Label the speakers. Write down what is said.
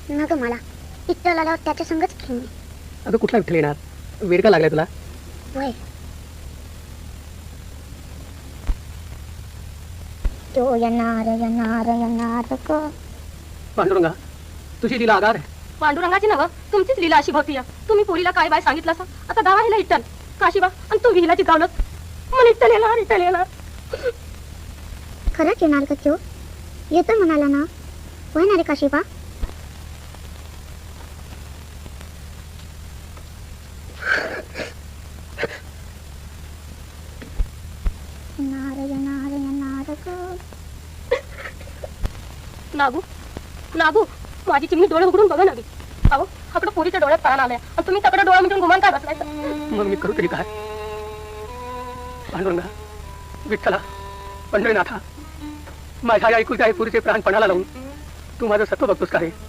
Speaker 1: न ग मला विठ्ठल आल्यावर त्याच्या संगच खेळणे.
Speaker 2: अगं कुठला विठ्ठल येणार? वेड का लागलाय तुला?
Speaker 1: वय तो येणार येणार येणार ग.
Speaker 2: पांडुरंगा, तुझी लीला आगार आहे.
Speaker 3: पांडुरंगाची नव तुमचीच लीला अशी भक्ती तुम्ही पोरीला काय बाय सांगितलं असं आता दावा हिला इट्टल काशीबा आणि तू विहिलाची गावलत मन इट्टल येणार.
Speaker 1: खरंच येणार ग तो? येतो म्हणाला ना. होय ना रे काशीबा? येणार येणार ग.
Speaker 3: नागू नागू माझी चिमणी डोळे उघडून बघा नागी. अहो हाकडं पोरीच्या डोळ्यात प्राण आलाय आणि तुम्ही तकडे डोळा मिटून गुमान काय बसलाय?
Speaker 2: मग मी करू तरी काय? पांडुरंगा, विठ्ठला, पंढरीनाथा, माझ्या या ऐकुलत्या पुरीचे प्राण पणाला लावून तू माझं सत्व बघतोस का रे?